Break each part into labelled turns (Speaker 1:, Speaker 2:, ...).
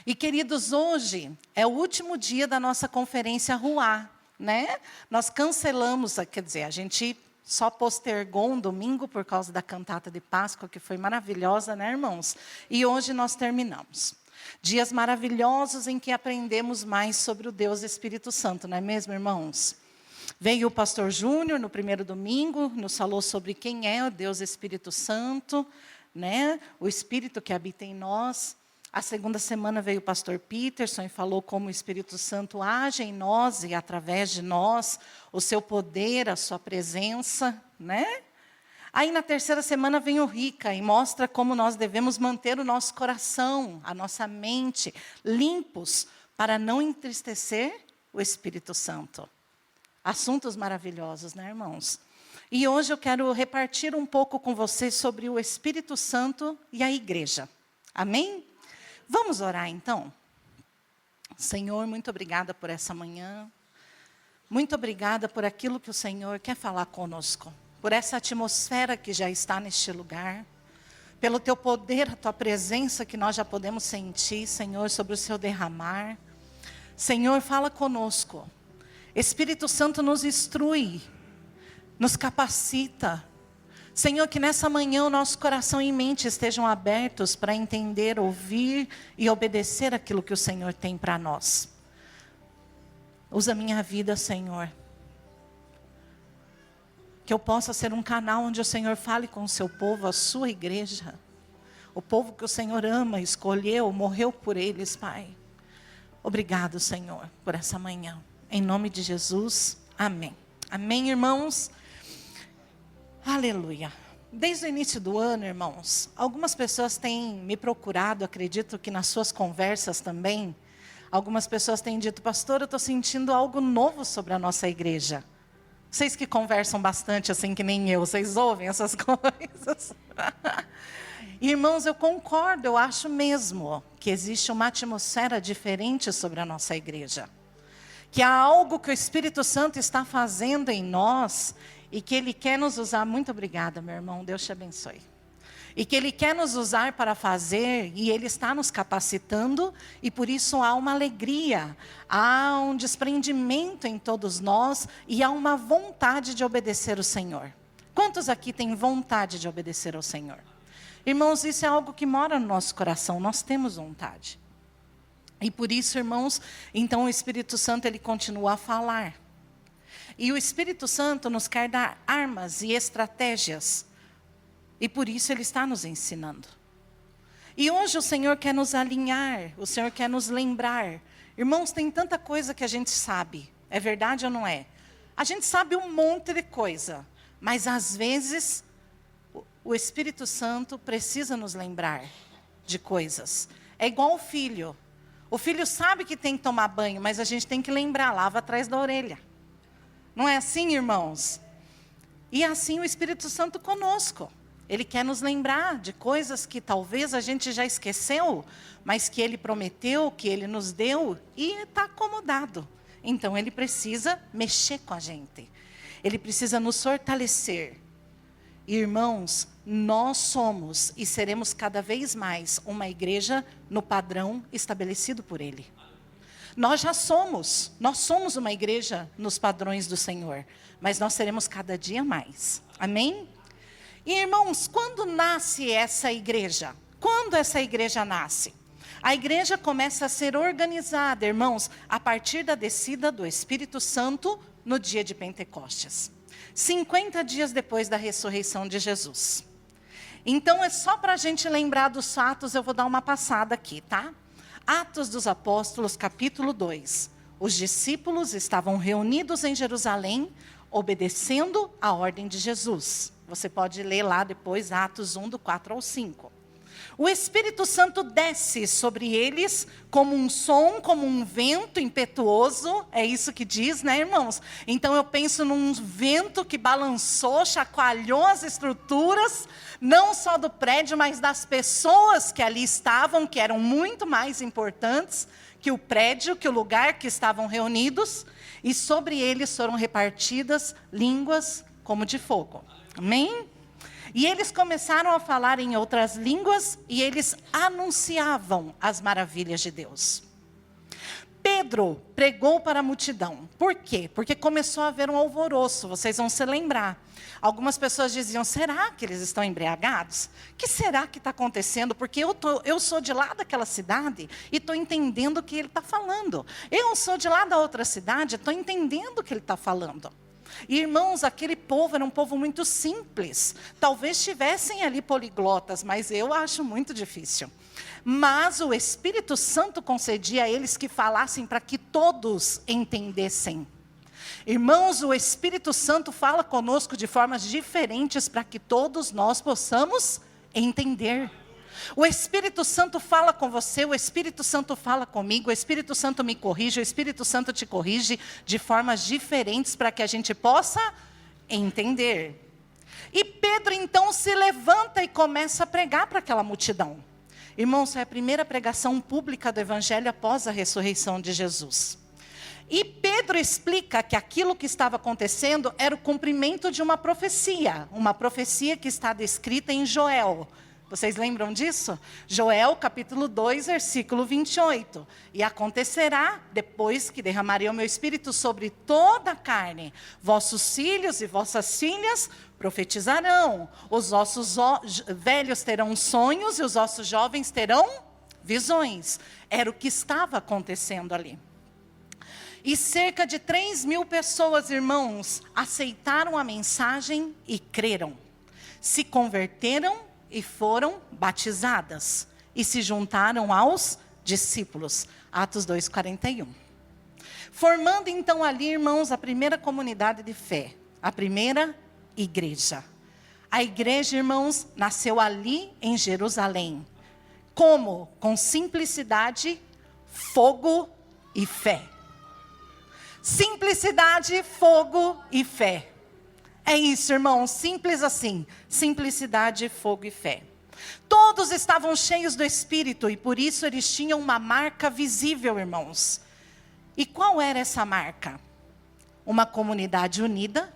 Speaker 1: E queridos, hoje é o último dia da nossa conferência Ruá, né? Nós cancelamos, quer dizer, a gente só postergou um domingo por causa da cantata de Páscoa, que foi maravilhosa, né, irmãos? E hoje nós terminamos. Dias maravilhosos em que aprendemos mais sobre o Deus Espírito Santo, não é mesmo, irmãos? Veio o pastor Júnior no primeiro domingo, nos falou sobre quem é o Deus Espírito Santo, né? O Espírito que habita em nós. A segunda semana veio o pastor Peterson e falou como o Espírito Santo age em nós e através de nós, o seu poder, a sua presença, né? Aí na terceira semana vem o Rica e mostra como nós devemos manter o nosso coração, a nossa mente limpos para não entristecer o Espírito Santo. Assuntos maravilhosos, né, irmãos? E hoje eu quero repartir um pouco com vocês sobre o Espírito Santo e a igreja. Amém? Vamos orar então? Senhor, muito obrigada por essa manhã. Muito obrigada por aquilo que o Senhor quer falar conosco. Por essa atmosfera que já está neste lugar. Pelo teu poder, a tua presença que nós já podemos sentir, Senhor, sobre o seu derramar. Senhor, fala conosco. Espírito Santo nos instrui, nos capacita. Senhor, que nessa manhã o nosso coração e mente estejam abertos para entender, ouvir e obedecer aquilo que o Senhor tem para nós. Usa a minha vida, Senhor. Que eu possa ser um canal onde o Senhor fale com o seu povo, a sua igreja. O povo que o Senhor ama, escolheu, morreu por eles, Pai. Obrigado, Senhor, por essa manhã. Em nome de Jesus, amém. Amém, irmãos? Aleluia. Desde o início do ano, irmãos, algumas pessoas têm me procurado, acredito que nas suas conversas também, algumas pessoas têm dito, pastor, eu estou sentindo algo novo sobre a nossa igreja. Vocês que conversam bastante, assim que nem eu, vocês ouvem essas coisas? Irmãos, eu concordo, eu acho mesmo que existe uma atmosfera diferente sobre a nossa igreja. Que há algo que o Espírito Santo está fazendo em nós e que Ele quer nos usar. Muito obrigada, meu irmão, Deus te abençoe. E que Ele quer nos usar para fazer e Ele está nos capacitando e por isso há uma alegria, há um desprendimento em todos nós e há uma vontade de obedecer o Senhor. Quantos aqui têm vontade de obedecer ao Senhor? Irmãos, isso é algo que mora no nosso coração, nós temos vontade. E por isso, irmãos, então o Espírito Santo ele continua a falar. E o Espírito Santo nos quer dar armas e estratégias. E por isso ele está nos ensinando. E hoje o Senhor quer nos alinhar, o Senhor quer nos lembrar. Irmãos, tem tanta coisa que a gente sabe. É verdade ou não é? A gente sabe um monte de coisa. Mas às vezes o Espírito Santo precisa nos lembrar de coisas. É igual o filho. O filho sabe que tem que tomar banho, mas a gente tem que lembrar, lava atrás da orelha. Não é assim, irmãos? E assim o Espírito Santo conosco. Ele quer nos lembrar de coisas que talvez a gente já esqueceu, mas que Ele prometeu, que Ele nos deu e está acomodado. Então Ele precisa mexer com a gente. Ele precisa nos fortalecer. Irmãos, nós somos e seremos cada vez mais uma igreja no padrão estabelecido por Ele. Nós somos uma igreja nos padrões do Senhor, mas nós seremos cada dia mais. Amém? E irmãos, quando nasce essa igreja? Quando essa igreja nasce? A igreja começa a ser organizada, irmãos, a partir da descida do Espírito Santo no dia de Pentecostes. 50 dias depois da ressurreição de Jesus. Então é só para a gente lembrar dos fatos, eu vou dar uma passada aqui, tá? Atos dos Apóstolos, capítulo 2. Os discípulos estavam reunidos em Jerusalém, obedecendo a ordem de Jesus. Você pode ler lá depois, Atos 1, do 4 ao 5. O Espírito Santo desce sobre eles como um som, como um vento impetuoso. É isso que diz, né, irmãos? Então eu penso num vento que balançou, chacoalhou as estruturas, não só do prédio, mas das pessoas que ali estavam, que eram muito mais importantes que o prédio, que o lugar que estavam reunidos. E sobre eles foram repartidas línguas como de fogo. Amém? E eles começaram a falar em outras línguas e eles anunciavam as maravilhas de Deus. Pedro pregou para a multidão. Por quê? Porque começou a haver um alvoroço, vocês vão se lembrar. Algumas pessoas diziam, será que eles estão embriagados? O que será que está acontecendo? Porque eu sou de lá daquela cidade e estou entendendo o que ele está falando. Eu sou de lá da outra cidade e estou entendendo o que ele está falando. Irmãos, aquele povo era um povo muito simples. Talvez tivessem ali poliglotas, mas eu acho muito difícil. Mas o Espírito Santo concedia a eles que falassem para que todos entendessem. Irmãos, o Espírito Santo fala conosco de formas diferentes para que todos nós possamos entender. O Espírito Santo fala com você, o Espírito Santo fala comigo, o Espírito Santo me corrige, o Espírito Santo te corrige de formas diferentes para que a gente possa entender. E Pedro então se levanta e começa a pregar para aquela multidão. Irmãos, é a primeira pregação pública do Evangelho após a ressurreição de Jesus. E Pedro explica que aquilo que estava acontecendo era o cumprimento de uma profecia que está descrita em Joel. Vocês lembram disso? Joel capítulo 2, versículo 28. E acontecerá, depois que derramarei o meu espírito sobre toda a carne, vossos filhos e vossas filhas profetizarão, os ossos velhos terão sonhos e os ossos jovens terão visões. Era o que estava acontecendo ali. E cerca de 3.000 pessoas, irmãos, aceitaram a mensagem e creram. Se converteram e foram batizadas. E se juntaram aos discípulos. Atos 2:41. Formando então ali, irmãos, a primeira comunidade de fé. A primeira igreja. A igreja, irmãos, nasceu ali em Jerusalém. Como? Com simplicidade, fogo e fé. Simplicidade, fogo e fé. É isso, irmãos, simples assim. Simplicidade, fogo e fé. Todos estavam cheios do Espírito e por isso eles tinham uma marca visível, irmãos. E qual era essa marca? Uma comunidade unida,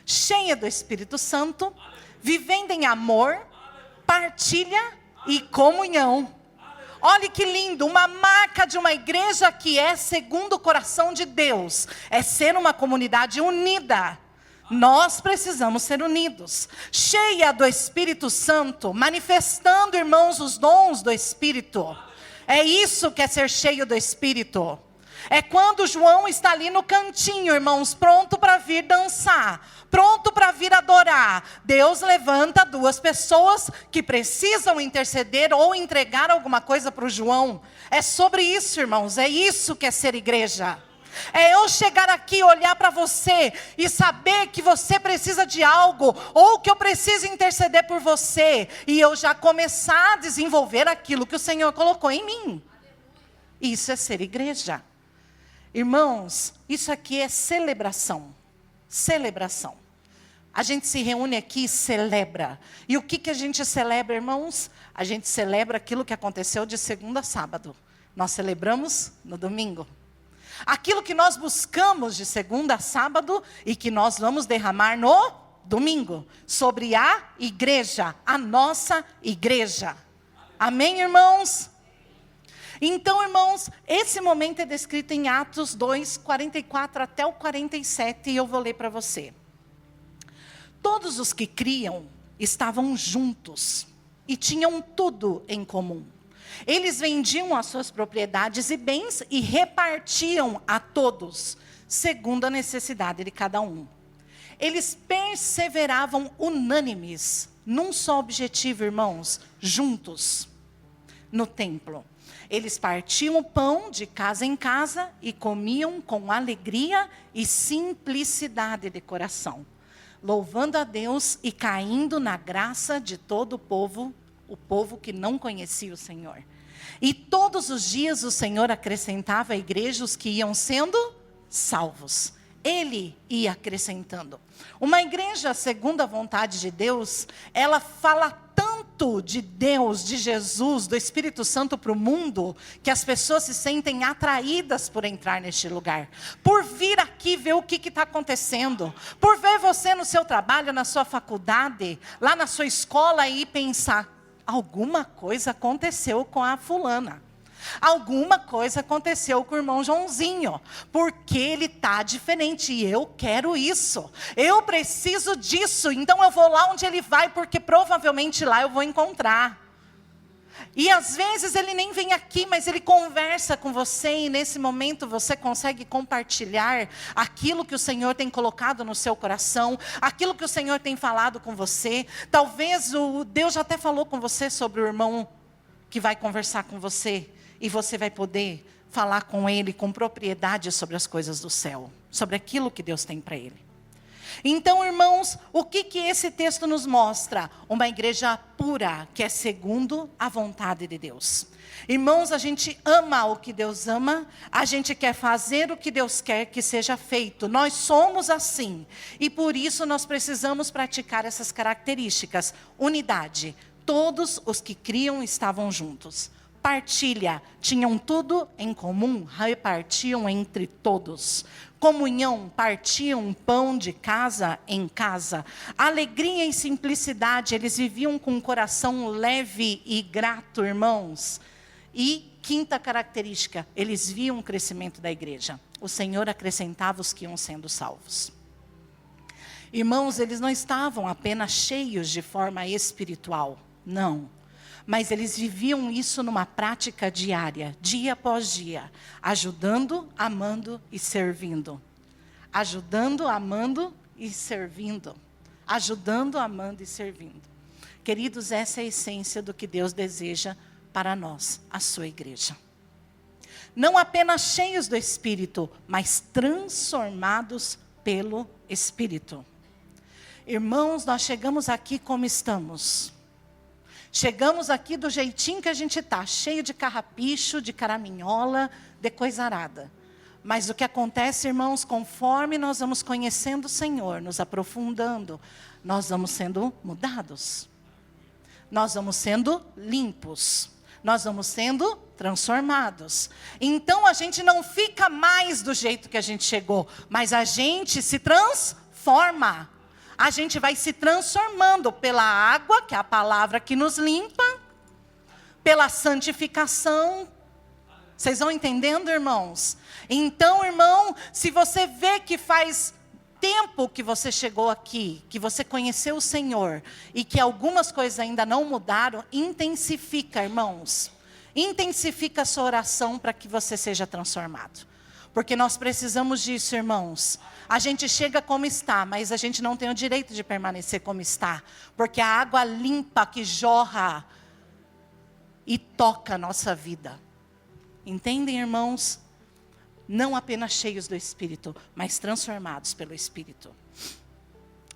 Speaker 1: cheia do Espírito Santo, vivendo em amor, partilha e comunhão. Olha que lindo, uma marca de uma igreja que é segundo o coração de Deus, é ser uma comunidade unida. Nós precisamos ser unidos, cheia do Espírito Santo, manifestando, irmãos, os dons do Espírito. É isso que é ser cheio do Espírito. É quando João está ali no cantinho, irmãos, pronto para vir dançar, pronto para vir adorar. Deus levanta 2 pessoas que precisam interceder ou entregar alguma coisa para o João. É sobre isso, irmãos, é isso que é ser igreja. É eu chegar aqui, olhar para você e saber que você precisa de algo, ou que eu preciso interceder por você, e eu já começar a desenvolver aquilo que o Senhor colocou em mim. Isso é ser igreja. Irmãos, isso aqui é celebração. Celebração. A gente se reúne aqui e celebra. E o que a gente celebra, irmãos? A gente celebra aquilo que aconteceu de segunda a sábado. Nós celebramos no domingo. Aquilo que nós buscamos de segunda a sábado e que nós vamos derramar no domingo. Sobre a igreja, a nossa igreja. Amém, irmãos? Então, irmãos, esse momento é descrito em Atos 2, 44 até o 47, e eu vou ler para você. Todos os que criam estavam juntos e tinham tudo em comum. Eles vendiam as suas propriedades e bens e repartiam a todos, segundo a necessidade de cada um. Eles perseveravam unânimes, num só objetivo, irmãos, juntos, no templo. Eles partiam o pão de casa em casa e comiam com alegria e simplicidade de coração, louvando a Deus e caindo na graça de todo o povo que não conhecia o Senhor. E todos os dias o Senhor acrescentava à igreja os que iam sendo salvos. Ele ia acrescentando. Uma igreja segundo a vontade de Deus, ela fala tanto tanto de Deus, de Jesus, do Espírito Santo para o mundo, que as pessoas se sentem atraídas por entrar neste lugar, por vir aqui ver o que está acontecendo, por ver você no seu trabalho, na sua faculdade, lá na sua escola e pensar, alguma coisa aconteceu com a fulana. Alguma coisa aconteceu com o irmão Joãozinho, porque ele está diferente e eu quero isso, eu preciso disso, então eu vou lá onde ele vai, porque provavelmente lá eu vou encontrar. E às vezes ele nem vem aqui, mas ele conversa com você, e nesse momento você consegue compartilhar aquilo que o Senhor tem colocado no seu coração, aquilo que o Senhor tem falado com você. Talvez Deus já até falou com você sobre o irmão que vai conversar com você, e você vai poder falar com ele com propriedade sobre as coisas do céu, sobre aquilo que Deus tem para ele. Então, irmãos, o que esse texto nos mostra? Uma igreja pura, que é segundo a vontade de Deus. Irmãos, a gente ama o que Deus ama, a gente quer fazer o que Deus quer que seja feito. Nós somos assim, e por isso nós precisamos praticar essas características. Unidade, todos os que criam estavam juntos. Partilha, tinham tudo em comum, repartiam entre todos. Comunhão, partiam pão de casa em casa. Alegria e simplicidade, eles viviam com um coração leve e grato, irmãos. E quinta característica, eles viam o crescimento da igreja. O Senhor acrescentava os que iam sendo salvos. Irmãos, eles não estavam apenas cheios de forma espiritual, não. Mas eles viviam isso numa prática diária, dia após dia, ajudando, amando e servindo. Ajudando, amando e servindo. Ajudando, amando e servindo. Queridos, essa é a essência do que Deus deseja para nós, a sua igreja. Não apenas cheios do Espírito, mas transformados pelo Espírito. Irmãos, nós chegamos aqui como estamos. Chegamos aqui do jeitinho que a gente está, cheio de carrapicho, de caraminhola, de coisa arada. Mas o que acontece, irmãos, conforme nós vamos conhecendo o Senhor, nos aprofundando, nós vamos sendo mudados. Nós vamos sendo limpos. Nós vamos sendo transformados. Então a gente não fica mais do jeito que a gente chegou, mas a gente se transforma. A gente vai se transformando pela água, que é a palavra que nos limpa, pela santificação. Vocês vão entendendo, irmãos? Então, irmão, se você vê que faz tempo que você chegou aqui, que você conheceu o Senhor, e que algumas coisas ainda não mudaram, intensifica, irmãos. Intensifica a sua oração para que você seja transformado. Porque nós precisamos disso, irmãos. A gente chega como está, mas a gente não tem o direito de permanecer como está. Porque a água limpa que jorra e toca a nossa vida. Entendem, irmãos? Não apenas cheios do Espírito, mas transformados pelo Espírito.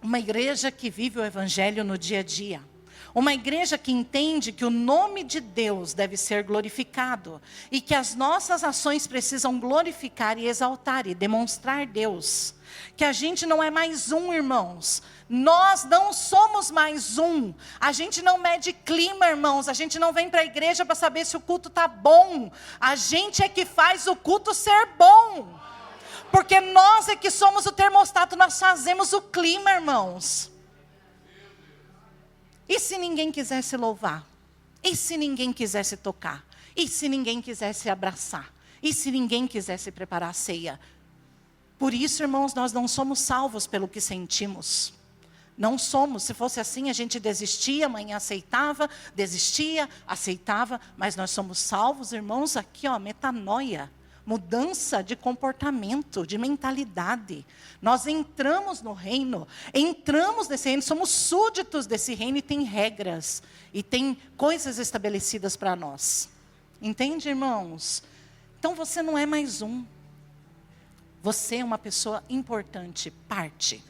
Speaker 1: Uma igreja que vive o Evangelho no dia a dia. Uma igreja que entende que o nome de Deus deve ser glorificado. E que as nossas ações precisam glorificar e exaltar e demonstrar Deus. Que a gente não é mais um, irmãos. Nós não somos mais um. A gente não mede clima, irmãos. A gente não vem para a igreja para saber se o culto está bom. A gente é que faz o culto ser bom. Porque nós é que somos o termostato. Nós fazemos o clima, irmãos. E se ninguém quisesse louvar? E se ninguém quisesse tocar? E se ninguém quisesse abraçar? E se ninguém quisesse preparar a ceia? Por isso, irmãos, nós não somos salvos pelo que sentimos. Não somos. Se fosse assim, a gente desistia, amanhã aceitava, desistia, aceitava. Mas nós somos salvos, irmãos, aqui, ó, metanoia. Mudança de comportamento, de mentalidade. Nós entramos no reino, entramos nesse reino, somos súditos desse reino e tem regras. E tem coisas estabelecidas para nós. Entende, irmãos? Então você não é mais um. Você é uma pessoa importante, parte.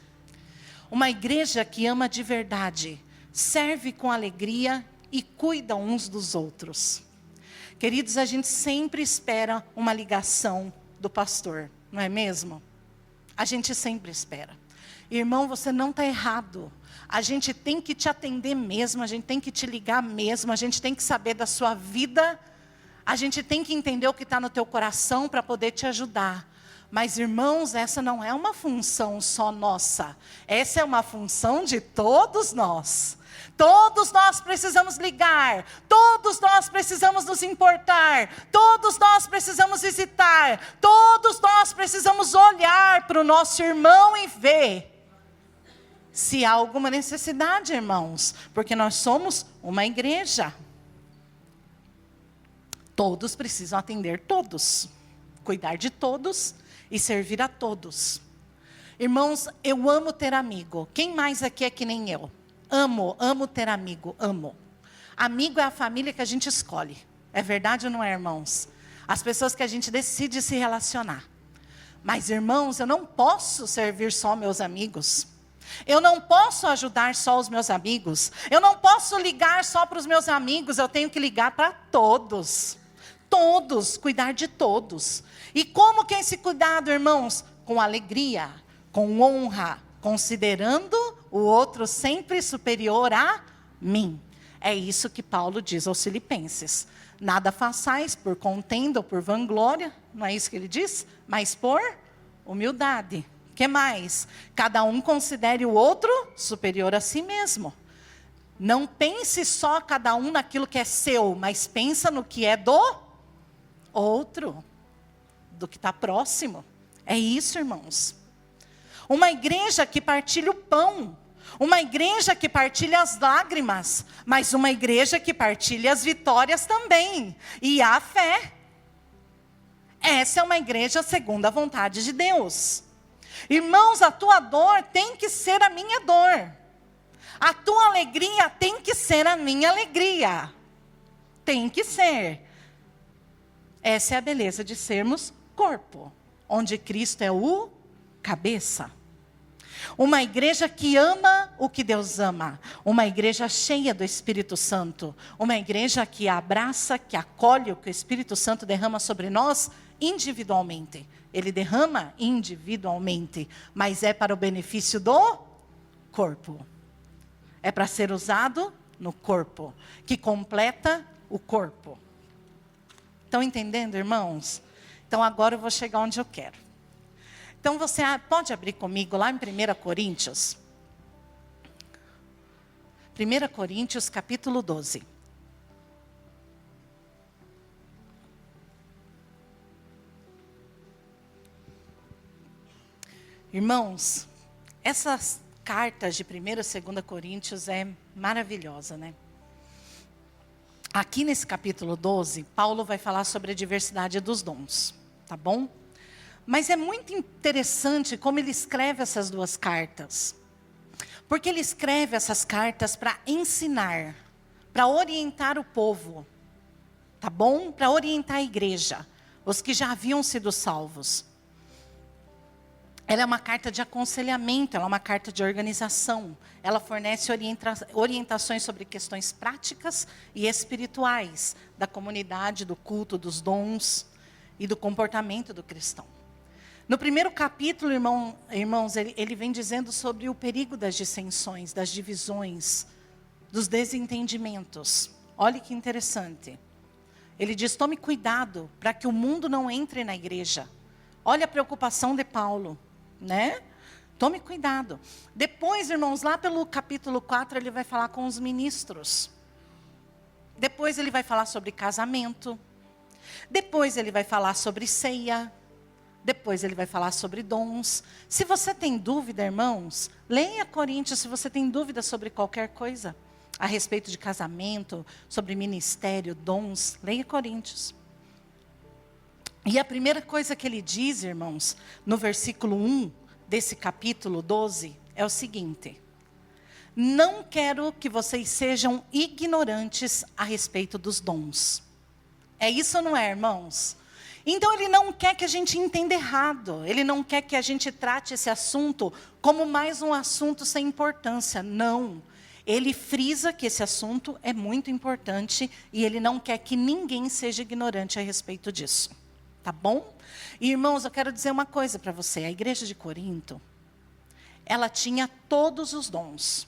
Speaker 1: Uma igreja que ama de verdade, serve com alegria e cuida uns dos outros. Queridos, a gente sempre espera uma ligação do pastor, não é mesmo? A gente sempre espera. Irmão, você não está errado. A gente tem que te atender mesmo, a gente tem que te ligar mesmo, a gente tem que saber da sua vida, a gente tem que entender o que está no teu coração para poder te ajudar. Mas, irmãos, essa não é uma função só nossa, essa é uma função de todos nós. Todos nós precisamos ligar, todos nós precisamos nos importar, todos nós precisamos visitar, todos nós precisamos olhar para o nosso irmão e ver se há alguma necessidade, irmãos, porque nós somos uma igreja. Todos precisam atender todos, cuidar de todos e servir a todos. Irmãos, eu amo ter amigo. Quem mais aqui é que nem eu? Amo ter amigo, amo. Amigo é a família que a gente escolhe. É verdade ou não é, irmãos? As pessoas que a gente decide se relacionar. Mas, irmãos, eu não posso servir só meus amigos. Eu não posso ajudar só os meus amigos. Eu não posso ligar só para os meus amigos. Eu tenho que ligar para todos. Todos, cuidar de todos. E como que é esse cuidado, irmãos? Com alegria, com honra, considerando o outro sempre superior a mim. É isso que Paulo diz aos Filipenses. Nada façais por contenda ou por vanglória, não é isso que ele diz? Mas por humildade. O que mais? Cada um considere o outro superior a si mesmo. Não pense só cada um naquilo que é seu, mas pensa no que é do outro, do que está próximo. É isso, irmãos. Uma igreja que partilha o pão, uma igreja que partilha as lágrimas, mas uma igreja que partilha as vitórias também, e a fé. Essa é uma igreja segundo a vontade de Deus. Irmãos, a tua dor tem que ser a minha dor. A tua alegria tem que ser a minha alegria. Tem que ser. Essa é a beleza de sermos corpo, onde Cristo é o cabeça. Uma igreja que ama o que Deus ama. Uma igreja cheia do Espírito Santo. Uma igreja que abraça, que acolhe o que o Espírito Santo derrama sobre nós individualmente. Ele derrama individualmente, mas é para o benefício do corpo. É para ser usado no corpo, que completa o corpo. Estão entendendo, irmãos? Então agora eu vou chegar onde eu quero. Então você pode abrir comigo lá em 1 Coríntios. 1 Coríntios capítulo 12. Irmãos, essas cartas de 1 e 2 Coríntios é maravilhosa, né? Aqui nesse capítulo 12, Paulo vai falar sobre a diversidade dos dons, tá bom? Mas é muito interessante como ele escreve essas duas cartas. Porque ele escreve essas cartas para ensinar, para orientar o povo, tá bom? Para orientar a igreja, os que já haviam sido salvos. Ela é uma carta de aconselhamento, ela é uma carta de organização. Ela fornece orientações sobre questões práticas e espirituais da comunidade, do culto, dos dons e do comportamento do cristão. No primeiro capítulo, irmãos, ele vem dizendo sobre o perigo das dissensões, das divisões, dos desentendimentos. Olha que interessante. Ele diz, tome cuidado para que o mundo não entre na igreja. Olha a preocupação de Paulo, né? Tome cuidado. Depois, irmãos, lá pelo capítulo 4, ele vai falar com os ministros. Depois ele vai falar sobre casamento. Depois ele vai falar sobre ceia. Depois ele vai falar sobre dons. Se você tem dúvida, irmãos, leia Coríntios se você tem dúvida sobre qualquer coisa. A respeito de casamento, sobre ministério, dons, leia Coríntios. E a primeira coisa que ele diz, irmãos, no versículo 1 desse capítulo 12, é o seguinte: não quero que vocês sejam ignorantes a respeito dos dons. É isso ou não é, irmãos? Então ele não quer que a gente entenda errado. Ele não quer que a gente trate esse assunto como mais um assunto sem importância. Não. Ele frisa que esse assunto é muito importante e ele não quer que ninguém seja ignorante a respeito disso. Tá bom? E, irmãos, eu quero dizer uma coisa para você. A igreja de Corinto, ela tinha todos os dons.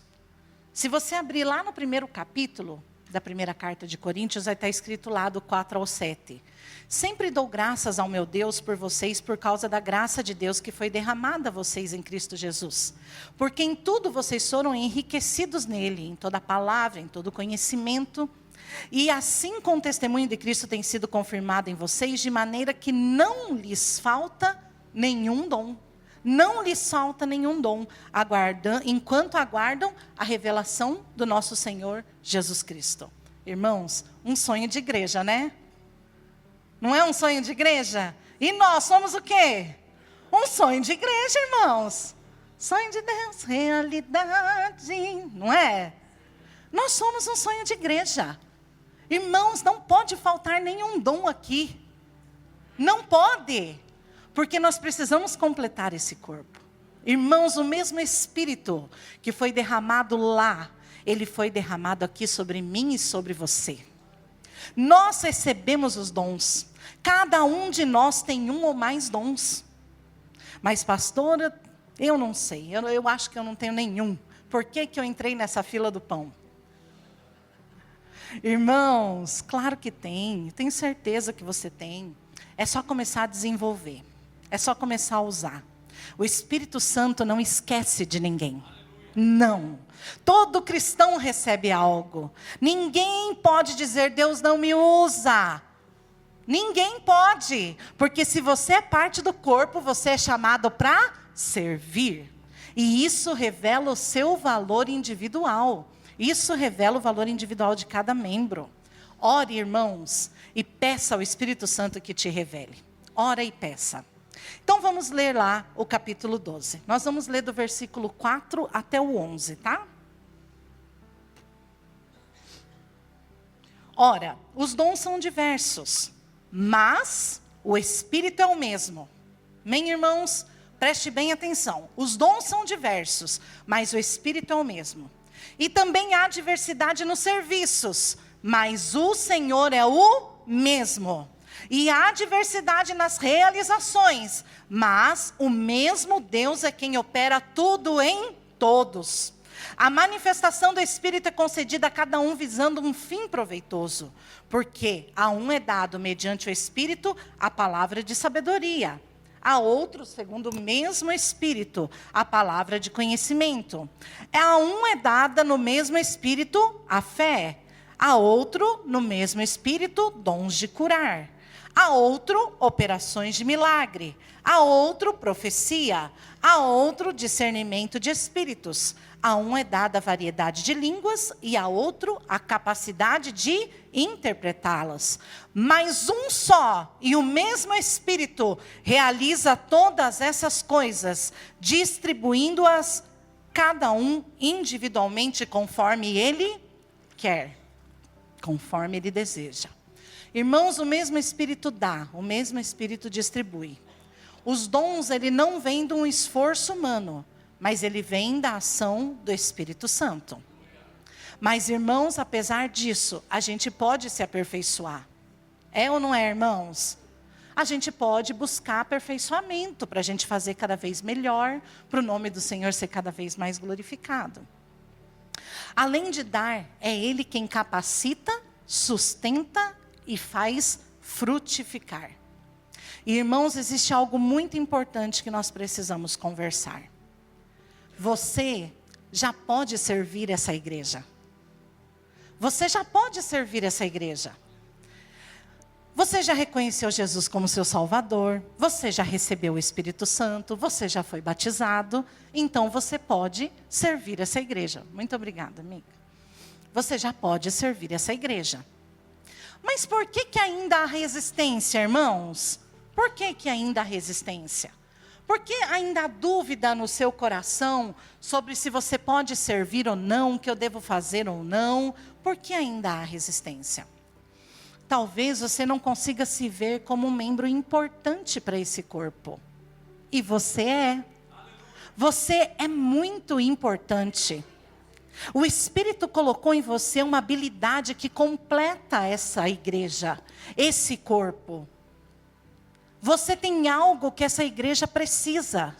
Speaker 1: Se você abrir lá no primeiro capítulo da primeira carta de Coríntios, vai estar escrito lá do 4 ao 7. Sempre dou graças ao meu Deus por vocês, por causa da graça de Deus que foi derramada a vocês em Cristo Jesus. Porque em tudo vocês foram enriquecidos nele, em toda palavra, em todo conhecimento. E assim com o testemunho de Cristo tem sido confirmado em vocês, de maneira que não lhes falta nenhum dom. Não lhes falta nenhum dom, enquanto aguardam a revelação do nosso Senhor Jesus Cristo. Irmãos, um sonho de igreja, né? Não é um sonho de igreja? E nós somos o quê? Um sonho de igreja, irmãos. Sonho de Deus, realidade, não é? Nós somos um sonho de igreja. Irmãos, não pode faltar nenhum dom aqui. Não pode. Porque nós precisamos completar esse corpo. Irmãos, o mesmo Espírito que foi derramado lá, ele foi derramado aqui sobre mim e sobre você. Nós recebemos os dons. Cada um de nós tem um ou mais dons. Mas pastora, eu não sei. Eu acho que eu não tenho nenhum. Por que eu entrei nessa fila do pão? Irmãos, claro que tem. Tenho certeza que você tem. É só começar a desenvolver. É só começar a usar. O Espírito Santo não esquece de ninguém. Não. Todo cristão recebe algo. Ninguém pode dizer, Deus não me usa. Ninguém pode. Porque se você é parte do corpo, você é chamado para servir. E isso revela o seu valor individual. Isso revela o valor individual de cada membro. Ore, irmãos, e peça ao Espírito Santo que te revele. Ora e peça. Então vamos ler lá o capítulo 12. Nós vamos ler do versículo 4 até o 11, tá? Ora, os dons são diversos, mas o Espírito é o mesmo. Amém, irmãos? Preste bem atenção. Os dons são diversos, mas o Espírito é o mesmo. E também há diversidade nos serviços, mas o Senhor é o mesmo. E há diversidade nas realizações, mas o mesmo Deus é quem opera tudo em todos. A manifestação do Espírito é concedida a cada um visando um fim proveitoso, porque a um é dado mediante o Espírito a palavra de sabedoria, a outro, segundo o mesmo Espírito, a palavra de conhecimento. A um é dada no mesmo Espírito a fé, a outro, no mesmo Espírito, dons de curar. A outro, operações de milagre. A outro, profecia. A outro, discernimento de espíritos. A um é dada a variedade de línguas e a outro a capacidade de interpretá-las. Mas um só e o mesmo Espírito realiza todas essas coisas, distribuindo-as cada um individualmente conforme ele quer, conforme ele deseja. Irmãos, o mesmo Espírito dá, o mesmo Espírito distribui. Os dons, ele não vem de um esforço humano, mas ele vem da ação do Espírito Santo. Mas, irmãos, apesar disso, a gente pode se aperfeiçoar. É ou não é, irmãos? A gente pode buscar aperfeiçoamento para a gente fazer cada vez melhor, para o nome do Senhor ser cada vez mais glorificado. Além de dar, é Ele quem capacita, sustenta e faz frutificar. E, irmãos, existe algo muito importante que nós precisamos conversar. Você já pode servir essa igreja. Você já pode servir essa igreja. Você já reconheceu Jesus como seu Salvador. Você já recebeu o Espírito Santo. Você já foi batizado. Então você pode servir essa igreja. Muito obrigada, amiga. Você já pode servir essa igreja. Mas por que ainda há resistência, irmãos? Por que ainda há resistência? Por que ainda há dúvida no seu coração sobre se você pode servir ou não, o que eu devo fazer ou não? Por que ainda há resistência? Talvez você não consiga se ver como um membro importante para esse corpo. E você é. Você é muito importante. O Espírito colocou em você uma habilidade que completa essa igreja, esse corpo. Você tem algo que essa igreja precisa.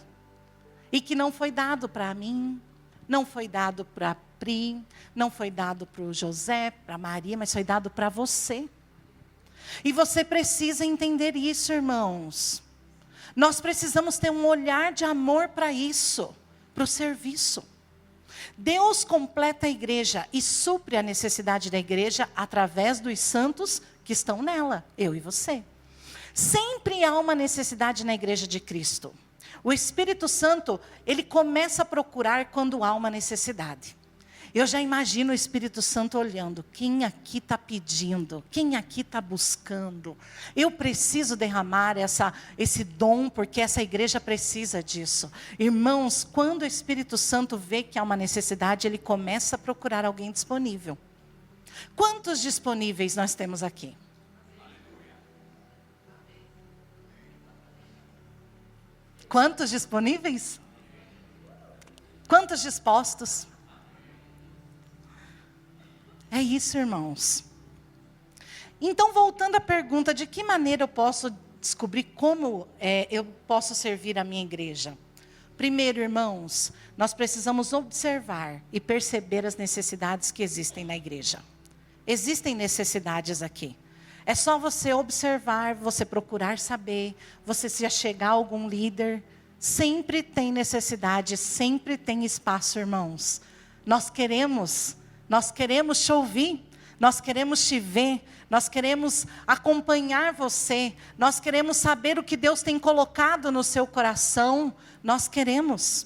Speaker 1: E que não foi dado para mim, não foi dado para Pri, não foi dado para o José, para a Maria, mas foi dado para você. E você precisa entender isso, irmãos. Nós precisamos ter um olhar de amor para isso, para o serviço. Deus completa a igreja e supre a necessidade da igreja através dos santos que estão nela, eu e você. Sempre há uma necessidade na igreja de Cristo. O Espírito Santo, ele começa a procurar quando há uma necessidade. Eu já imagino o Espírito Santo olhando, quem aqui está pedindo, quem aqui está buscando. Eu preciso derramar esse dom, porque essa igreja precisa disso. Irmãos, quando o Espírito Santo vê que há uma necessidade, ele começa a procurar alguém disponível. Quantos disponíveis nós temos aqui? Quantos disponíveis? Quantos dispostos? É isso, irmãos. Então, voltando à pergunta, de que maneira eu posso descobrir como eu posso servir a minha igreja? Primeiro, irmãos, nós precisamos observar e perceber as necessidades que existem na igreja. Existem necessidades aqui. É só você observar, você procurar saber, você se achegar a algum líder. Sempre tem necessidade, sempre tem espaço, irmãos. Nós queremos te ouvir, nós queremos te ver, nós queremos acompanhar você, nós queremos saber o que Deus tem colocado no seu coração, nós queremos.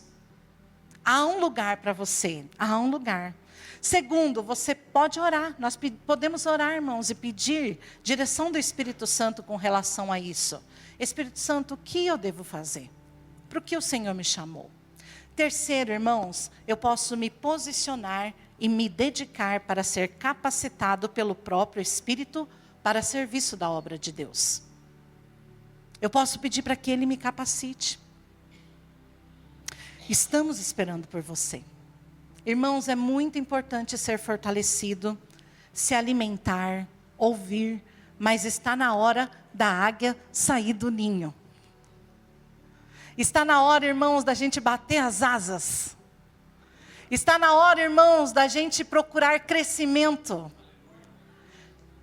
Speaker 1: Há um lugar para você, há um lugar. Segundo, você pode orar, nós podemos orar, irmãos, e pedir direção do Espírito Santo com relação a isso. Espírito Santo, o que eu devo fazer? Para o que o Senhor me chamou? Terceiro, irmãos, eu posso me posicionar e me dedicar para ser capacitado pelo próprio Espírito para serviço da obra de Deus. Eu posso pedir para que Ele me capacite. Estamos esperando por você. Irmãos, é muito importante ser fortalecido, se alimentar, ouvir, mas está na hora da águia sair do ninho. Está na hora, irmãos, da gente bater as asas. Está na hora, irmãos, da gente procurar crescimento.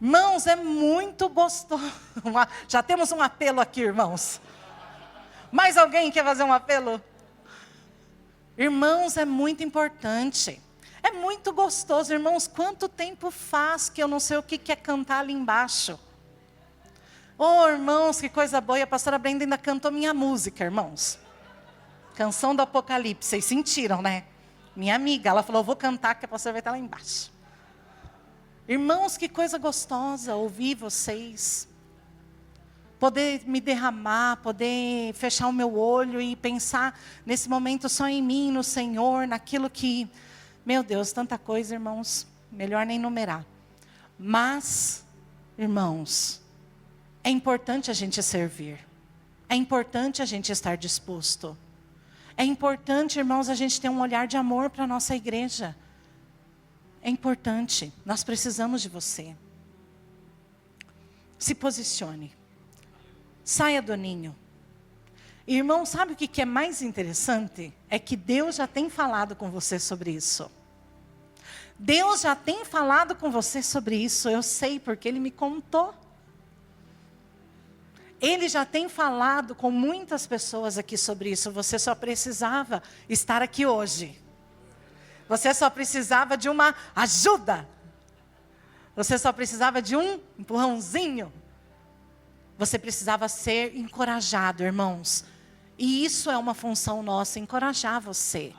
Speaker 1: Irmãos, é muito gostoso. Já temos um apelo aqui, irmãos. Mais alguém quer fazer um apelo? Irmãos, é muito importante. É muito gostoso, irmãos. Quanto tempo faz que eu não sei o que é cantar ali embaixo? Oh, irmãos, que coisa boa. E a pastora Brenda ainda cantou minha música, irmãos. Canção do Apocalipse. Vocês sentiram, né? Minha amiga, ela falou, vou cantar que a pastora vai estar lá embaixo. Irmãos, que coisa gostosa ouvir vocês. Poder me derramar, poder fechar o meu olho e pensar nesse momento só em mim, no Senhor, naquilo que... Meu Deus, tanta coisa, irmãos, melhor nem numerar. Mas, irmãos, é importante a gente servir. É importante a gente estar disposto. É importante, irmãos, a gente ter um olhar de amor para a nossa igreja. É importante, nós precisamos de você. Se posicione. Saia do ninho. Irmão, sabe o que é mais interessante? É que Deus já tem falado com você sobre isso. Deus já tem falado com você sobre isso, eu sei, porque Ele me contou. Ele já tem falado com muitas pessoas aqui sobre isso, você só precisava estar aqui hoje. Você só precisava de uma ajuda. Você só precisava de um empurrãozinho. Você precisava ser encorajado, irmãos. E isso é uma função nossa, encorajar você.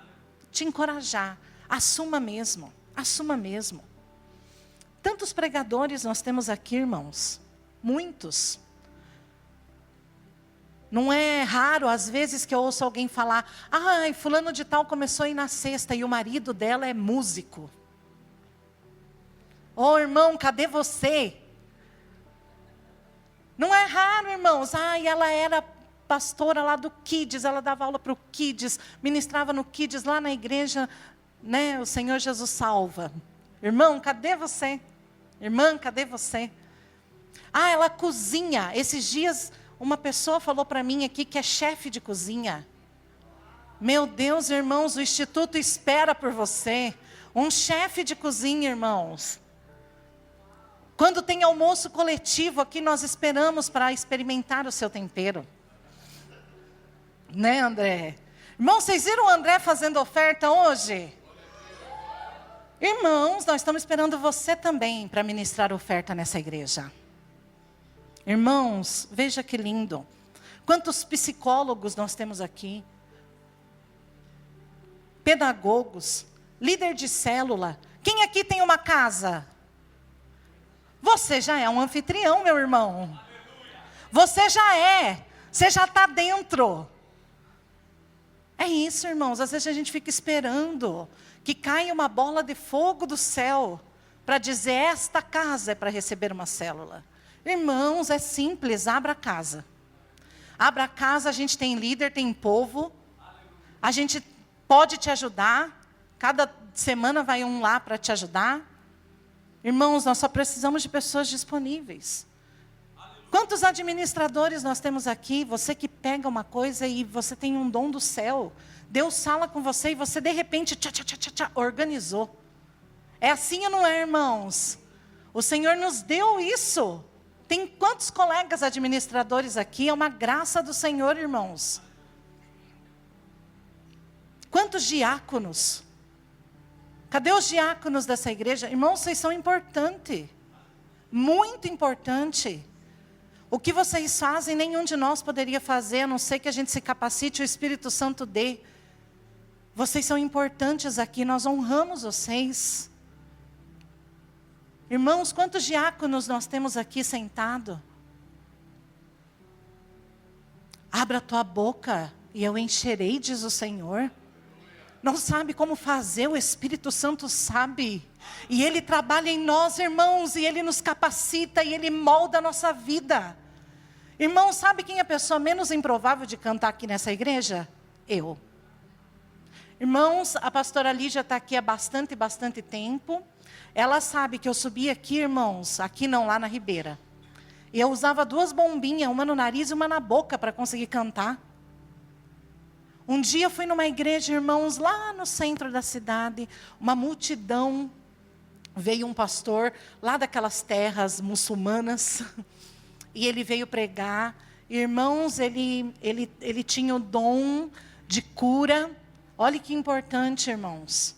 Speaker 1: Te encorajar. Assuma mesmo. Assuma mesmo. Tantos pregadores nós temos aqui, irmãos. Muitos. Não é raro, às vezes, que eu ouço alguém falar, ai, fulano de tal começou a ir na sexta e o marido dela é músico. Ô, irmão, cadê você? Não é raro, irmãos. Ai, ela era pastora lá do Kids, ela dava aula para o Kids, ministrava no Kids lá na igreja, né? O Senhor Jesus salva. Irmão, cadê você? Irmã, cadê você? Ah, ela cozinha. Esses dias, uma pessoa falou para mim aqui que é chefe de cozinha. Meu Deus, irmãos, o Instituto espera por você. Um chefe de cozinha, irmãos. Quando tem almoço coletivo aqui, nós esperamos para experimentar o seu tempero. Né, André? Irmãos, vocês viram o André fazendo oferta hoje? Irmãos, nós estamos esperando você também para ministrar oferta nessa igreja. Irmãos, veja que lindo. Quantos psicólogos nós temos aqui? Pedagogos, líder de célula. Quem aqui tem uma casa? Você já é um anfitrião, meu irmão. Você já está dentro. É isso, irmãos. Às vezes a gente fica esperando que caia uma bola de fogo do céu para dizer, esta casa é para receber uma célula. Irmãos, é simples, abra a casa. Abra a casa, a gente tem líder, tem povo. A gente pode te ajudar. Cada semana vai um lá para te ajudar. Irmãos, nós só precisamos de pessoas disponíveis. Quantos administradores nós temos aqui? Você que pega uma coisa e você tem um dom do céu. Deus fala com você e você de repente organizou. É assim ou não é, irmãos? O Senhor nos deu isso. Tem quantos colegas administradores aqui? É uma graça do Senhor, irmãos. Quantos diáconos? Cadê os diáconos dessa igreja? Irmãos, vocês são importantes. Muito importante. O que vocês fazem, nenhum de nós poderia fazer, a não ser que a gente se capacite, o Espírito Santo dê. Vocês são importantes aqui, nós honramos vocês. Irmãos, quantos diáconos nós temos aqui sentado? Abra a tua boca e eu encherei, diz o Senhor. Não sabe como fazer, o Espírito Santo sabe. E Ele trabalha em nós, irmãos, e Ele nos capacita, e Ele molda a nossa vida. Irmãos, sabe quem é a pessoa menos improvável de cantar aqui nessa igreja? Eu. Irmãos, a pastora Lígia está aqui há bastante tempo. Ela sabe que eu subi aqui, irmãos, aqui não, lá na Ribeira. E eu usava 2 bombinhas, uma no nariz e uma na boca para conseguir cantar. Um dia eu fui numa igreja, irmãos, lá no centro da cidade, uma multidão, veio um pastor lá daquelas terras muçulmanas, e ele veio pregar. Irmãos, ele tinha o dom de cura. Olha que importante, irmãos.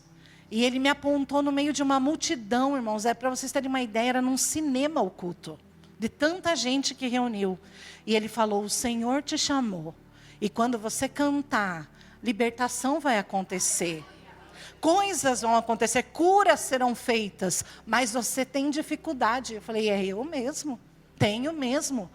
Speaker 1: E ele me apontou no meio de uma multidão, irmãos. Para vocês terem uma ideia, era num cinema o culto, de tanta gente que reuniu. E ele falou, o Senhor te chamou. E quando você cantar, libertação vai acontecer. Coisas vão acontecer, curas serão feitas. Mas você tem dificuldade. Eu falei, é eu mesmo, tenho mesmo.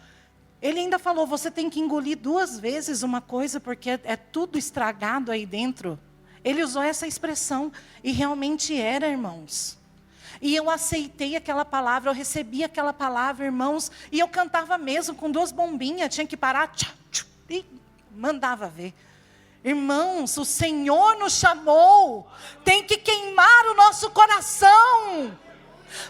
Speaker 1: Ele ainda falou, você tem que engolir 2 vezes uma coisa, porque é tudo estragado aí dentro. Ele usou essa expressão, e realmente era, irmãos. E eu aceitei aquela palavra, eu recebi aquela palavra, irmãos, e eu cantava mesmo, com 2 bombinhas, tinha que parar, e mandava ver. Irmãos, o Senhor nos chamou, tem que queimar o nosso coração.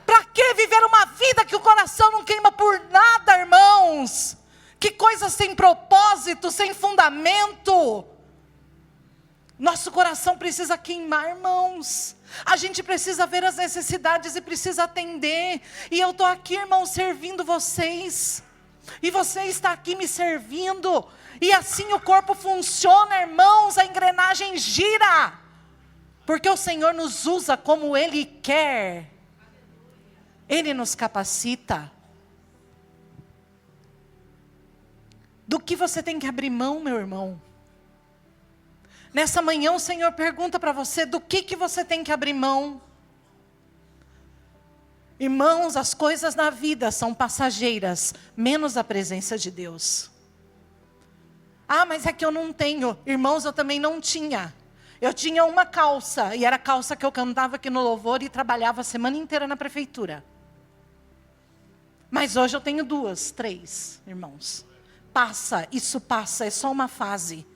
Speaker 1: Para que viver uma vida que o coração não queima por nada, irmãos? Que coisa sem propósito, sem fundamento. Nosso coração precisa queimar, irmãos. A gente precisa ver as necessidades e precisa atender. E eu estou aqui, irmãos, servindo vocês. E você está aqui me servindo. E assim o corpo funciona, irmãos. A engrenagem gira. Porque o Senhor nos usa como Ele quer. Ele nos capacita. Do que você tem que abrir mão, meu irmão? Nessa manhã o Senhor pergunta para você, do que você tem que abrir mão? Irmãos, as coisas na vida são passageiras, menos a presença de Deus. Ah, mas é que eu não tenho. Irmãos, eu também não tinha. Eu tinha uma calça, e era a calça que eu cantava aqui no louvor e trabalhava a semana inteira na prefeitura. Mas hoje eu tenho 2, 3, irmãos. Passa, isso passa, é só uma fase.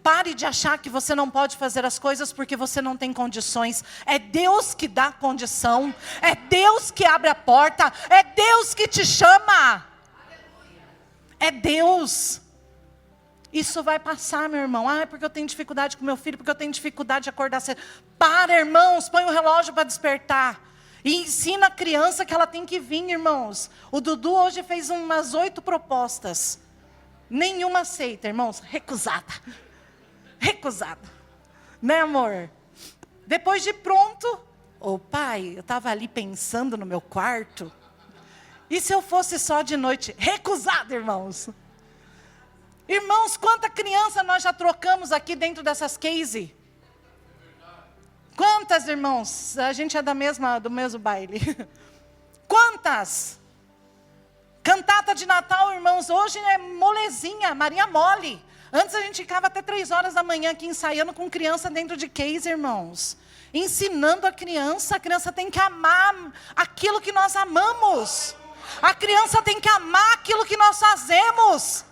Speaker 1: Pare de achar que você não pode fazer as coisas porque você não tem condições. É Deus que dá condição. É Deus que abre a porta. É Deus que te chama. É Deus. Isso vai passar, meu irmão. Ah, é porque eu tenho dificuldade com meu filho, porque eu tenho dificuldade de acordar cedo. Para, irmãos, põe o relógio para despertar. E ensina a criança que ela tem que vir, irmãos. O Dudu hoje fez umas 8 propostas. Nenhuma aceita, irmãos. Recusada. Recusada. Né, amor? Depois de pronto, pai, eu estava ali pensando no meu quarto. E se eu fosse só de noite? Recusada, irmãos. Irmãos, quanta criança nós já trocamos aqui dentro dessas case? Quantas, irmãos? A gente é do mesmo baile. Quantas? Cantata de Natal, irmãos, hoje é molezinha, Maria mole. Antes a gente ficava até 3 horas da manhã aqui ensaiando com criança dentro de case, irmãos. Ensinando a criança tem que amar aquilo que nós amamos. A criança tem que amar aquilo que nós fazemos.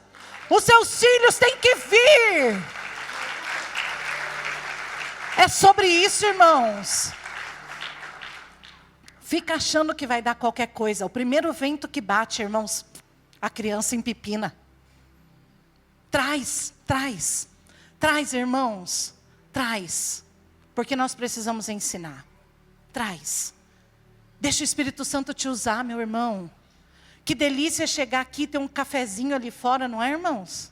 Speaker 1: Os seus filhos têm que vir. É sobre isso, irmãos. Fica achando que vai dar qualquer coisa. O primeiro vento que bate, irmãos, a criança empipina. Traz, irmãos. Traz. Porque nós precisamos ensinar. Traz. Deixa o Espírito Santo te usar, meu irmão. Que delícia chegar aqui e ter um cafezinho ali fora, não é, irmãos?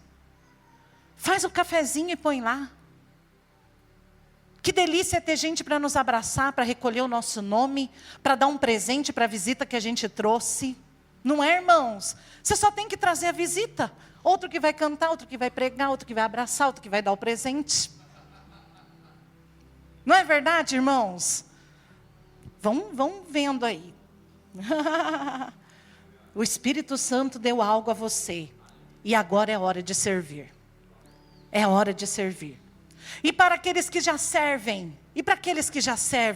Speaker 1: Faz o cafezinho e põe lá. Que delícia ter gente para nos abraçar, para recolher o nosso nome, para dar um presente para a visita que a gente trouxe. Não é, irmãos? Você só tem que trazer a visita. Outro que vai cantar, outro que vai pregar, outro que vai abraçar, outro que vai dar o presente. Não é verdade, irmãos? Vão vendo aí. O Espírito Santo deu algo a você. E agora é hora de servir. É hora de servir. E para aqueles que já servem,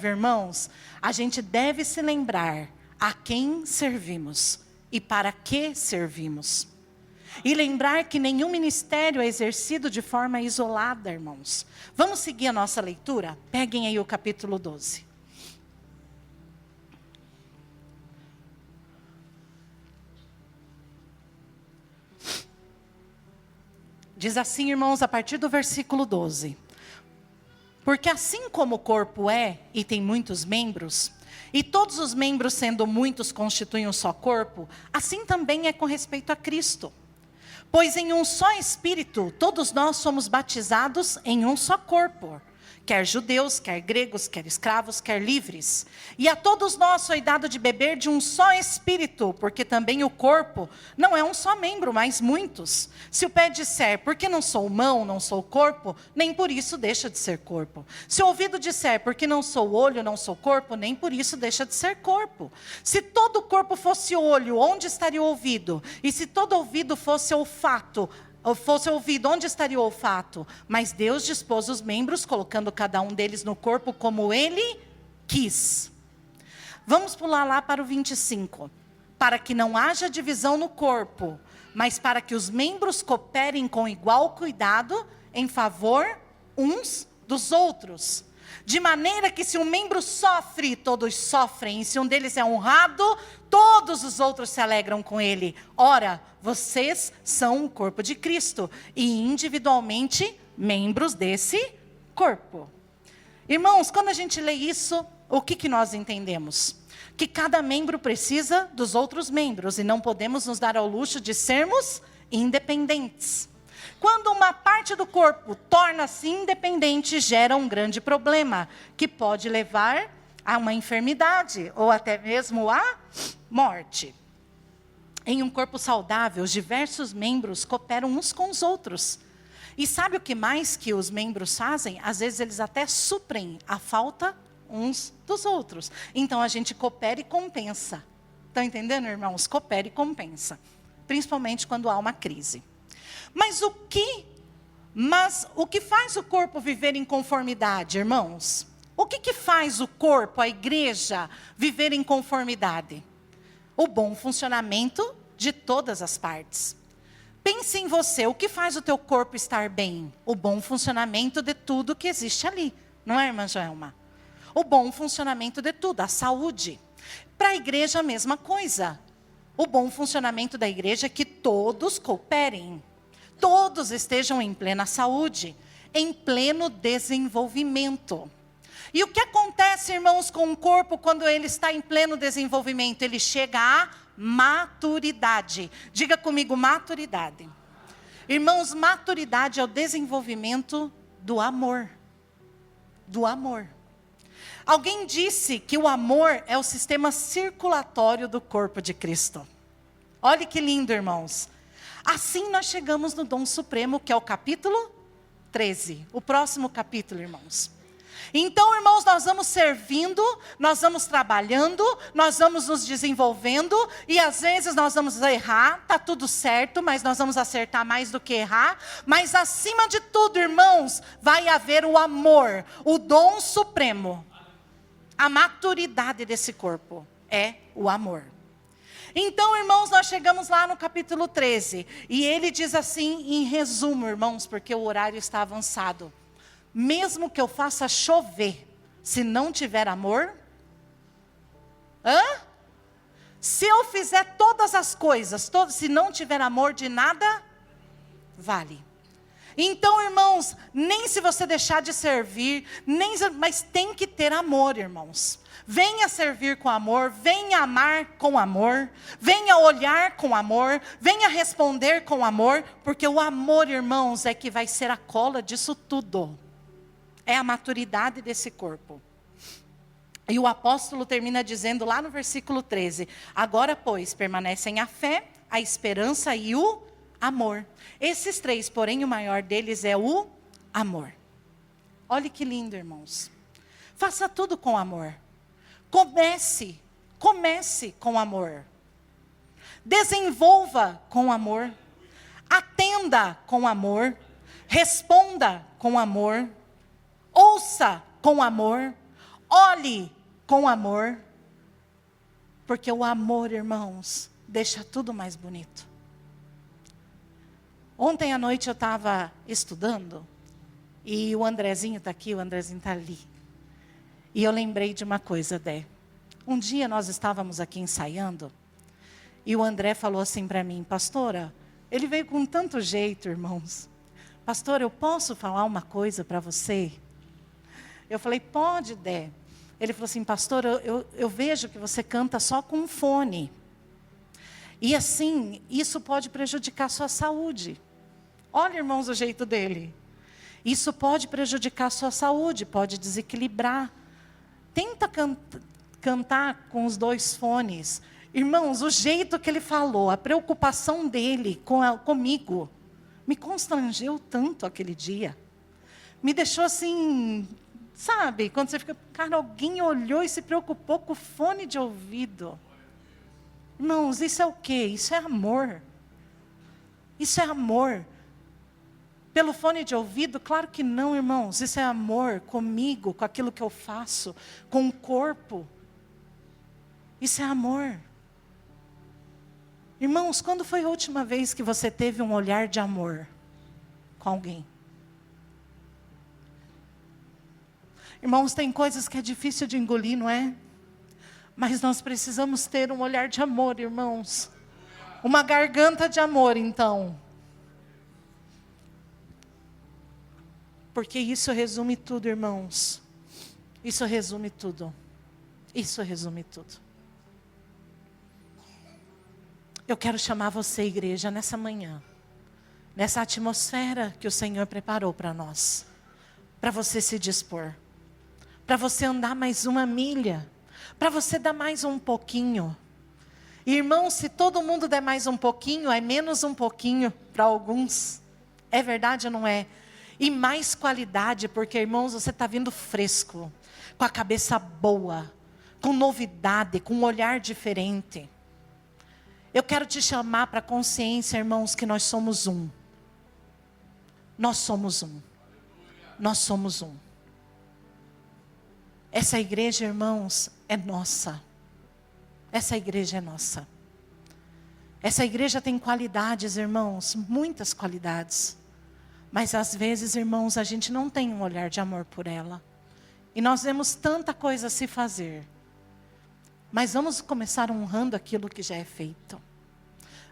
Speaker 1: irmãos, a gente deve se lembrar a quem servimos e para que servimos. E lembrar que nenhum ministério é exercido de forma isolada, irmãos. Vamos seguir a nossa leitura? Peguem aí o capítulo 12. Diz assim, irmãos, a partir do versículo 12. Porque assim como o corpo é e tem muitos membros, e todos os membros sendo muitos constituem um só corpo, assim também é com respeito a Cristo. Pois em um só Espírito, todos nós somos batizados em um só corpo. Quer judeus, quer gregos, quer escravos, quer livres. E a todos nós foi dado de beber de um só Espírito, porque também o corpo não é um só membro, mas muitos. Se o pé disser, porque não sou mão, não sou corpo, nem por isso deixa de ser corpo. Se o ouvido disser, porque não sou olho, não sou corpo, nem por isso deixa de ser corpo. Se todo o corpo fosse olho, onde estaria o ouvido? E se todo ouvido fosse olfato, ouvido, onde estaria o olfato? Mas Deus dispôs os membros, colocando cada um deles no corpo como Ele quis. Vamos pular lá para o 25. Para que não haja divisão no corpo, mas para que os membros cooperem com igual cuidado em favor uns dos outros. De maneira que se um membro sofre, todos sofrem. E se um deles é honrado, todos os outros se alegram com ele. Ora, vocês são o corpo de Cristo. E individualmente, membros desse corpo. Irmãos, quando a gente lê isso, o que nós entendemos? Que cada membro precisa dos outros membros. E não podemos nos dar ao luxo de sermos independentes. Quando uma parte do corpo torna-se independente, gera um grande problema, que pode levar a uma enfermidade, ou até mesmo a morte. Em um corpo saudável, os diversos membros cooperam uns com os outros. E sabe o que mais que os membros fazem? Às vezes eles até suprem a falta uns dos outros. Então a gente coopera e compensa. Estão entendendo, irmãos? Coopera e compensa. Principalmente quando há uma crise. Mas o que faz o corpo viver em conformidade, irmãos? O que faz o corpo, a igreja, viver em conformidade? O bom funcionamento de todas as partes. Pense em você, o que faz o teu corpo estar bem? O bom funcionamento de tudo que existe ali. Não é, irmã Joelma? O bom funcionamento de tudo, a saúde. Para a igreja, a mesma coisa. O bom funcionamento da igreja é que todos cooperem. todos estejam em plena saúde, em pleno desenvolvimento. E o que acontece, irmãos, com o corpo quando ele está em pleno desenvolvimento? Ele chega à maturidade. Diga comigo, maturidade. Irmãos, maturidade é o desenvolvimento do amor. Do amor. Alguém disse que o amor é o sistema circulatório do corpo de Cristo. Olha que lindo, irmãos. Assim nós chegamos no dom supremo, que é o capítulo 13. O próximo capítulo, irmãos. Então, irmãos, nós vamos servindo, nós vamos trabalhando, nós vamos nos desenvolvendo, e às vezes nós vamos errar, está tudo certo, mas nós vamos acertar mais do que errar. Mas acima de tudo, irmãos, vai haver o amor, o dom supremo. A maturidade desse corpo é o amor. Então, irmãos, nós chegamos lá no capítulo 13, e ele diz assim, em resumo, irmãos, porque o horário está avançado. Mesmo que eu faça chover, se não tiver amor, se eu fizer todas as coisas, se não tiver amor, de nada vale. Então, irmãos, nem se você deixar de servir, mas tem que ter amor, irmãos. Venha servir com amor, venha amar com amor, venha olhar com amor, venha responder com amor, porque o amor, irmãos, é que vai ser a cola disso tudo. É a maturidade desse corpo. E o apóstolo termina dizendo lá no versículo 13: agora, pois, permanecem a fé, a esperança e o amor. Esses três, porém, o maior deles é o amor. Olha que lindo, irmãos. Faça tudo com amor. Comece com amor. Desenvolva com amor. Atenda com amor. Responda com amor. Ouça com amor, olhe com amor, porque o amor, irmãos, deixa tudo mais bonito. Ontem à noite eu estava estudando, e o Andrezinho está aqui, o Andrezinho está ali. E eu lembrei de uma coisa, Dé. Um dia nós estávamos aqui ensaiando, e o André falou assim para mim, pastora, ele veio com tanto jeito, irmãos. Pastora, eu posso falar uma coisa para você? Eu falei, pode, Dé. Ele falou assim, pastor, eu vejo que você canta só com um fone. E assim, isso pode prejudicar a sua saúde. Olha, irmãos, o jeito dele. Isso pode prejudicar a sua saúde, pode desequilibrar. Tenta cantar com os dois fones. Irmãos, o jeito que ele falou, a preocupação dele comigo, me constrangeu tanto aquele dia. Me deixou assim... Sabe, quando você fica, cara, alguém olhou e se preocupou com o fone de ouvido. Irmãos, isso é o quê? Isso é amor. Isso é amor. Pelo fone de ouvido? Claro que não, irmãos. Isso é amor comigo, com aquilo que eu faço, com o corpo. Isso é amor. Irmãos, quando foi a última vez que você teve um olhar de amor com alguém? Irmãos, tem coisas que é difícil de engolir, não é? Mas nós precisamos ter um olhar de amor, irmãos. Uma garganta de amor, então. Porque isso resume tudo, irmãos. Isso resume tudo. Isso resume tudo. Eu quero chamar você, igreja, nessa manhã. Nessa atmosfera que o Senhor preparou para nós. Para você se dispor. Para você andar mais uma milha, para você dar mais um pouquinho. Irmãos, se todo mundo der mais um pouquinho, é menos um pouquinho para alguns. É verdade ou não é? E mais qualidade, porque, irmãos, você está vindo fresco, com a cabeça boa, com novidade, com um olhar diferente. Eu quero te chamar para a consciência, irmãos, que nós somos um. Nós somos um. Nós somos um. Essa igreja, irmãos, é nossa. Essa igreja é nossa. Essa igreja tem qualidades, irmãos, muitas qualidades. Mas às vezes, irmãos, a gente não tem um olhar de amor por ela. E nós vemos tanta coisa a se fazer. Mas vamos começar honrando aquilo que já é feito.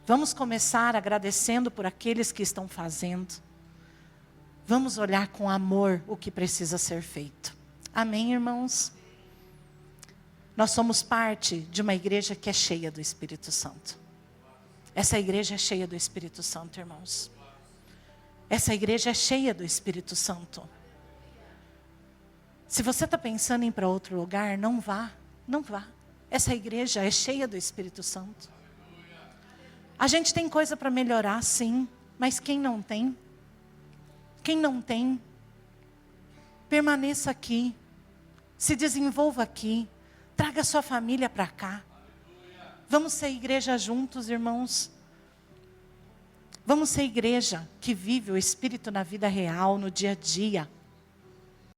Speaker 1: Vamos começar agradecendo por aqueles que estão fazendo. Vamos olhar com amor o que precisa ser feito. Amém, irmãos? Nós somos parte de uma igreja que é cheia do Espírito Santo. Essa igreja é cheia do Espírito Santo, irmãos. Essa igreja é cheia do Espírito Santo. Se você está pensando em ir para outro lugar, não vá, não vá. Essa igreja é cheia do Espírito Santo. A gente tem coisa para melhorar, sim, mas quem não tem? Quem não tem, permaneça aqui, se desenvolva aqui, traga sua família para cá. Vamos ser igreja juntos, irmãos. Vamos ser igreja que vive o Espírito na vida real, no dia a dia.